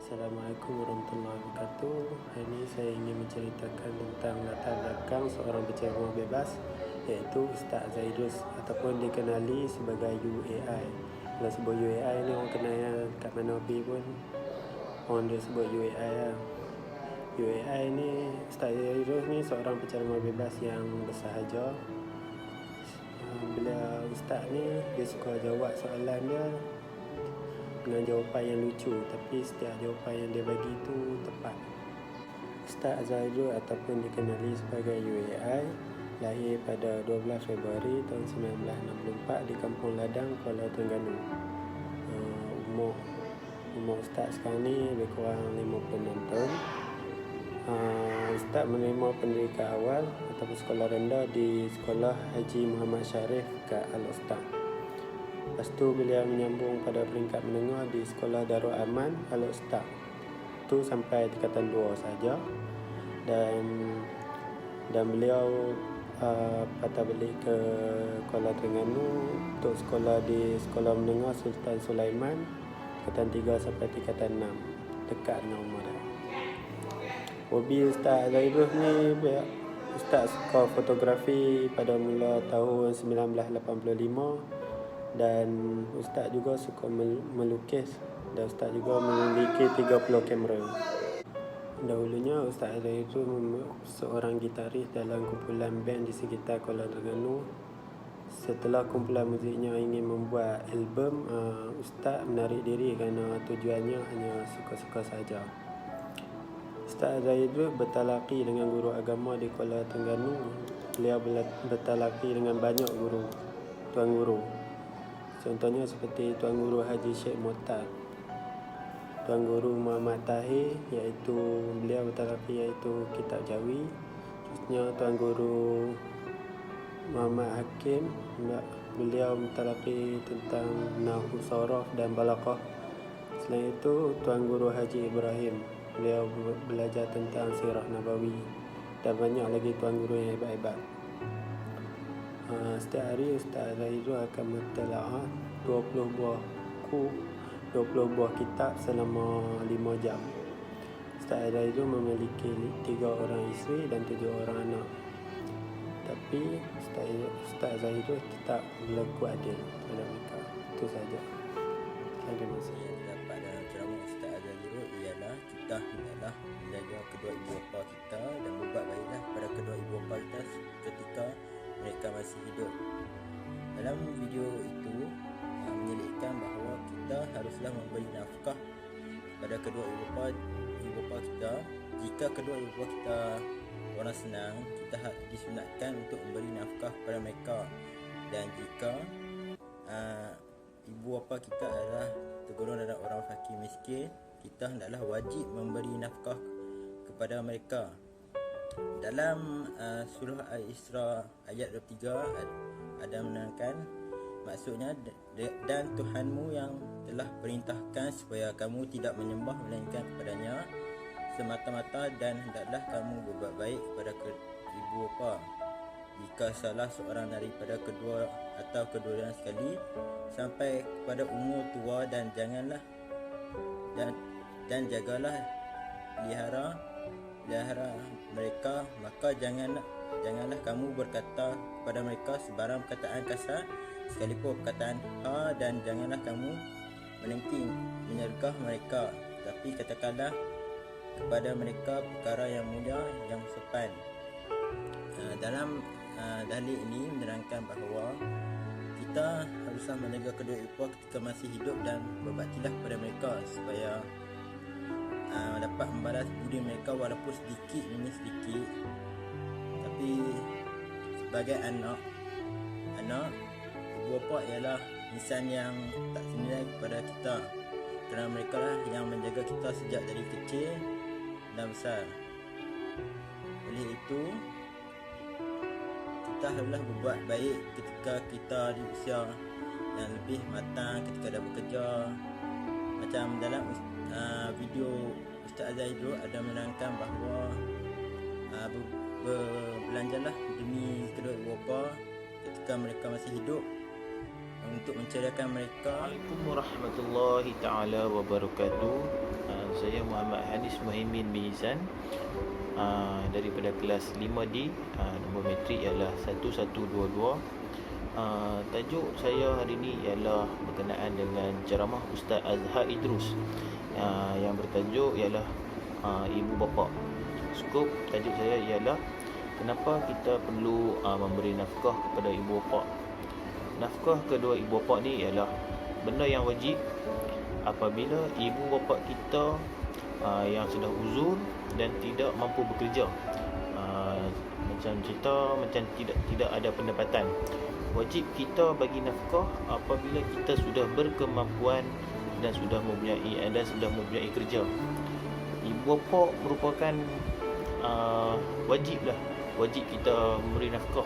Assalamualaikum warahmatullahi wabarakatuh. Hari ini saya ingin menceritakan tentang latar belakang seorang penceramah bebas, iaitu Ustaz Zaidus ataupun dikenali sebagai UAI. Kalau sebut UAI ni orang kenal kat mana pergi pun orang dia sebut UAI lah. UAI ni, Ustaz Zaidus ni seorang penceramah bebas yang bersahaja. Bila Ustaz ni dia suka jawab soalan dia dengan jawapan yang lucu, tapi setiap jawapan yang dia bagi tu tepat. Ustaz Zaidus ataupun dikenali sebagai UAI lahir pada 12 Februari tahun 1964 di Kampung Ladang, Kuala Terengganu. Umur Ustaz sekarang ni lebih kurang 56 tahun. Ustaz menerima pendidikan awal ataupun sekolah rendah di Sekolah Haji Muhammad Sharif kat Al-Ustaz. Lepas tu beliau menyambung pada peringkat menengah di Sekolah Darul Aman Al-Ustaz. Tu sampai tingkatan 2 saja. Dan beliau patah balik ke Kuala Terengganu untuk sekolah di Sekolah Menengah Sultan Sulaiman tingkatan 3 sampai tingkatan 6, dekat dengan rumah dia. Hobi Ustaz Zaidus ni, Ustaz suka fotografi pada mula tahun 1985 dan Ustaz juga suka melukis, dan Ustaz juga memiliki 30 kamera. Dahulunya Ustaz Zaidus itu seorang gitaris dalam kumpulan band di sekitar Kuala Terengganu. Setelah kumpulan muziknya ingin membuat album, Ustaz menarik diri kerana tujuannya hanya suka-suka saja. Ustaz Zaidus bertalaki dengan guru agama di Kuala Terengganu. Beliau bertalaki dengan banyak tuan guru. Contohnya seperti Tuan Guru Haji Sheikh Motar, Tuan Guru Muhammad Tahir, iaitu beliau bertalaki iaitu Kitab Jawi. Terusnya Tuan Guru Muhammad Hakim, beliau bertalaki tentang Nahwu Saraf dan Balaghah. Selain itu Tuan Guru Haji Ibrahim, beliau belajar tentang Sirah Nabawi, dan banyak lagi tuan guru yang hebat-hebat. Setiap hari Ustaz Zaidus akan mentelaah 20 buah kitab selama 5 jam. Ustaz Zaidus memiliki 3 orang isteri dan 7 orang anak. Tapi Ustaz Zaidus tetap berlaku adil terhadap mereka. Itu saja. Terima kasih. Yang terdapat dalam ceramah Ustaz Zaidus ialah kita hendaklah menjaga kedua ibu bapa kita dan berbuat baiklah pada kedua ibu bapa kita ketika mereka masih hidup. Dalam video itu menyelitkan bahawa kita haruslah memberi nafkah pada kedua ibu bapa kita. Jika kedua ibu bapa kita orang senang, kita disunatkan untuk memberi nafkah kepada mereka. Dan jika ibu bapa kita adalah tergolong dalam orang fakir miskin, kita hendaklah wajib memberi nafkah kepada mereka. Dalam surah Al-Isra ayat 23 ada menerangkan, maksudnya, dan Tuhanmu yang telah perintahkan supaya kamu tidak menyembah melainkan kepadanya semata-mata, dan hendaklah kamu berbuat baik kepada ibu bapa jika salah seorang daripada kedua atau kedua-duanya sekali sampai kepada umur tua, dan janganlah dan jagalah pelihara mereka, maka janganlah kamu berkata kepada mereka sebarang perkataan kasar sekalipun perkataan dan janganlah kamu menengking menyergah mereka, tapi katakanlah kepada mereka perkara yang mulia yang sopan. Dalam dalil ini menerangkan bahawa kita haruslah menjaga kedua ibu ketika masih hidup dan berbaktilah kepada mereka supaya dapat membalas budi mereka walaupun sedikit demi sedikit. Tapi sebagai anak ibu bapa ialah insan yang tak senilai kepada kita, kerana mereka lah yang menjaga kita sejak dari kecil dan besar. Oleh itu kita haruslah berbuat baik ketika kita di usia yang lebih matang, ketika dah bekerja. Macam dalam video Ustaz Zaidus ada menerangkan bahawa berbelanjalah demi kedua ibu bapa ketika mereka masih hidup untuk menceriakan mereka. Assalamualaikum warahmatullahi taala wabarakatuh. Saya Muhammad Hanis Muhaimin bin Ihsan, daripada kelas 5D. Nombor matrik ialah 1122. Tajuk saya hari ini ialah berkenaan dengan ceramah Ustaz Azhar Idrus, yang bertajuk ialah Ibu Bapa. Skop tajuk saya ialah kenapa kita perlu memberi nafkah kepada ibu bapa. Nafkah kedua ibu bapa ni ialah benda yang wajib apabila ibu bapa kita yang sudah uzur dan tidak mampu bekerja. Macam tidak ada pendapatan. Wajib kita bagi nafkah apabila kita sudah berkemampuan dan sudah mempunyai kerja. Ibu bapa merupakan wajib kita memberi nafkah.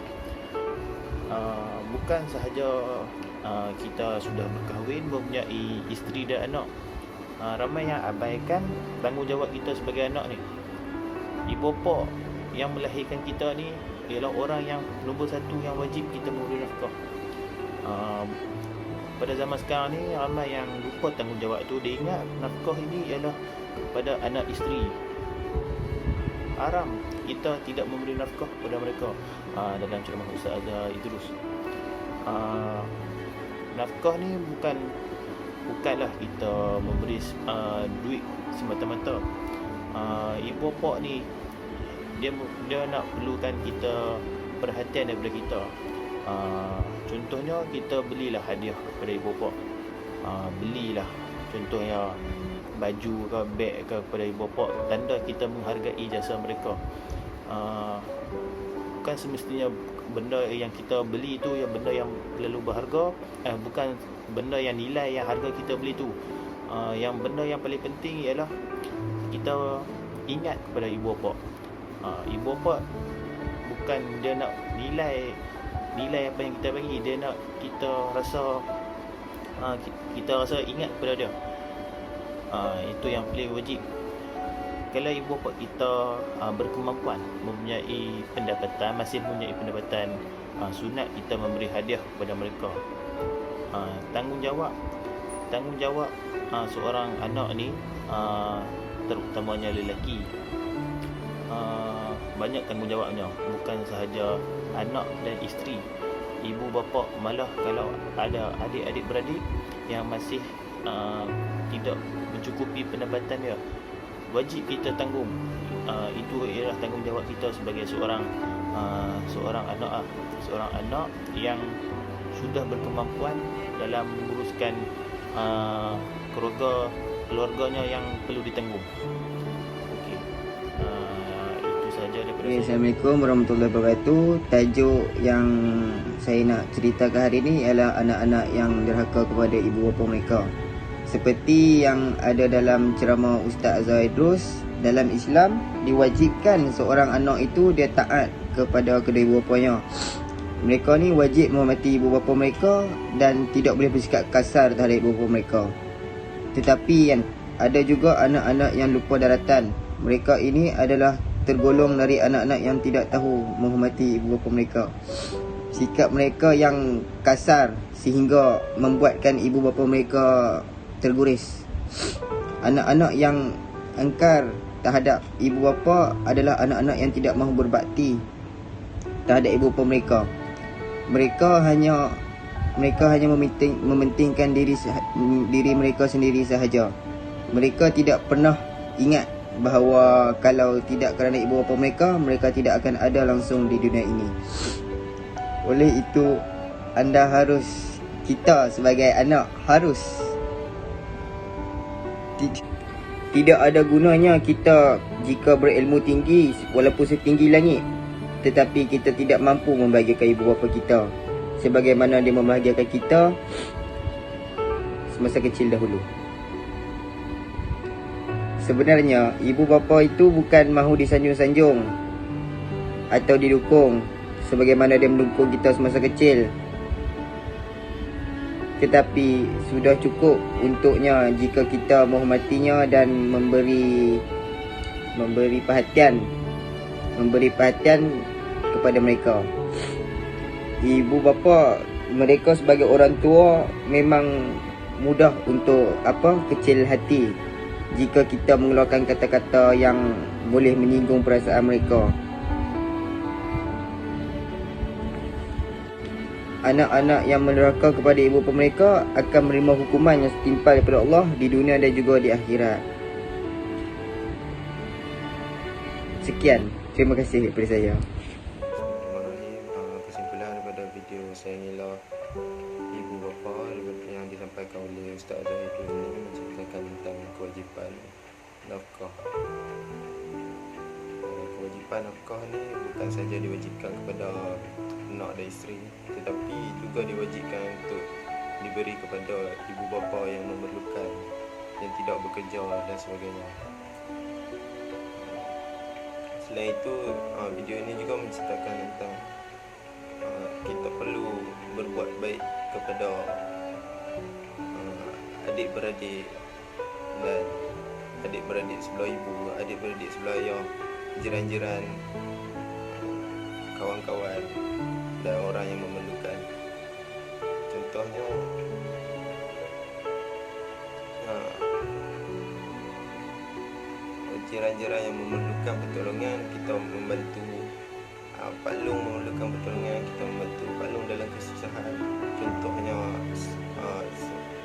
Bukan sahaja kita sudah berkahwin, mempunyai isteri dan anak. Ramai yang abaikan tanggungjawab kita sebagai anak ni. Ibu bapa yang melahirkan kita ni ialah orang yang nombor satu yang wajib kita memberi nafkah. Pada zaman sekarang ni ramai yang lupa tanggungjawab tu. Dia ingat nafkah ini ialah pada anak isteri. Haram kita tidak memberi nafkah kepada mereka. Dalam ceramah Ustaz Azhar Idrus, nafkah ni bukanlah kita memberi duit semata-mata. Ibu bapa ni dia nak perlukan kita perhatian daripada kita. Contohnya kita belilah hadiah kepada ibu bapa. Belilah contohnya baju ke beg ke kepada ibu bapa, tanda kita menghargai jasa mereka. Bukan semestinya benda yang kita beli tu yang benda yang terlalu berharga, bukan benda yang nilai yang harga kita beli tu. Yang benda yang paling penting ialah kita ingat kepada ibu bapa. Ibu bapa bukan dia nak nilai apa yang kita bagi, dia nak kita rasa ingat kepada dia. Itu yang paling wajib. Kalau ibu bapa kita berkemampuan, masih mempunyai pendapatan, sunat kita memberi hadiah kepada mereka. Tanggungjawab seorang anak ni, terutamanya lelaki, banyak tanggungjawabnya. Bukan sahaja anak dan isteri, ibu bapa, malah kalau ada adik-adik beradik yang masih tidak mencukupi pendapatan dia, wajib kita tanggung. Itu ialah tanggungjawab kita sebagai seorang anak yang sudah berkemampuan dalam menguruskan keluarganya yang perlu ditanggung. Okey. Itu sahaja daripada saya. Assalamualaikum warahmatullahi wabarakatuh. Tajuk yang saya nak ceritakan hari ini ialah anak-anak yang derhaka kepada ibu bapa mereka. Seperti yang ada dalam ceramah Ustaz Azhar Idrus, dalam Islam diwajibkan seorang anak itu dia taat kepada kedua ibu bapanya. Mereka ni wajib menghormati ibu bapa mereka dan tidak boleh bersikap kasar terhadap ibu bapa mereka. Tetapi ada juga anak-anak yang lupa daratan. Mereka ini adalah tergolong dari anak-anak yang tidak tahu menghormati ibu bapa mereka. Sikap mereka yang kasar sehingga membuatkan ibu bapa mereka terguris. Anak-anak yang angkar terhadap ibu bapa adalah anak-anak yang tidak mahu berbakti terhadap ibu bapa mereka. Mereka hanya mementingkan diri mereka sendiri sahaja. Mereka tidak pernah ingat bahawa kalau tidak kerana ibu bapa mereka tidak akan ada langsung di dunia ini. Oleh itu, kita sebagai anak harus tidak ada gunanya kita jika berilmu tinggi walaupun setinggi langit, tetapi kita tidak mampu membahagiakan ibu bapa kita sebagaimana dia membahagiakan kita semasa kecil dahulu. Sebenarnya ibu bapa itu bukan mahu disanjung-sanjung atau didukung sebagaimana dia mendukung kita semasa kecil, tetapi sudah cukup untuknya jika kita menghormatinya dan memberi perhatian kepada mereka. Ibu bapa mereka sebagai orang tua memang mudah untuk kecil hati. jika kita mengeluarkan kata-kata yang boleh menyinggung perasaan mereka. Anak-anak yang menderhaka kepada ibu bapa mereka akan menerima hukuman yang setimpal daripada Allah di dunia dan juga di akhirat. Sekian, terima kasih daripada saya. Kesimpulan daripada video sayangilah ibu bapa yang disampaikan oleh Ustaz Zahidul ini menceritakan tentang kewajipan nafkah. Kewajipan nafkah ni bukan saja diwajibkan kepada anak dan isteri, tetapi juga diwajibkan untuk diberi kepada ibu bapa yang memerlukan, yang tidak bekerja dan sebagainya. Selain itu, video ini juga menceritakan tentang kita perlu berbuat baik kepada adik-beradik dan adik-beradik sebelah ibu, adik-beradik sebelah ayah, jiran-jiran, kawan-kawan dan orang yang memerlukan. Contohnya jiran-jiran yang memerlukan pertolongan, kita membantu. Pak Long memerlukan pertolongan, kita membantu Pak Long dalam kesusahan. Contohnya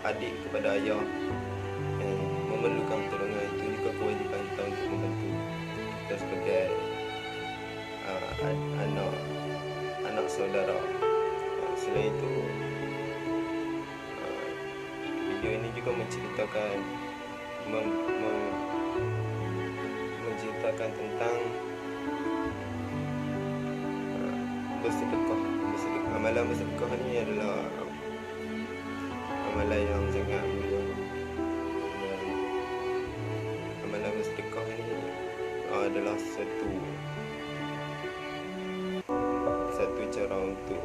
adik kepada ayah yang memerlukan pertolongan, itu juga kewajipan kita untuk membantu. Kita sebagai anak saudara. Selain itu, video ini juga menceritakan menceritakan tentang bersedekah. Amalan bersedekah ni adalah amalan yang sangat mulia. Dan amalan bersedekah ni adalah satu cara untuk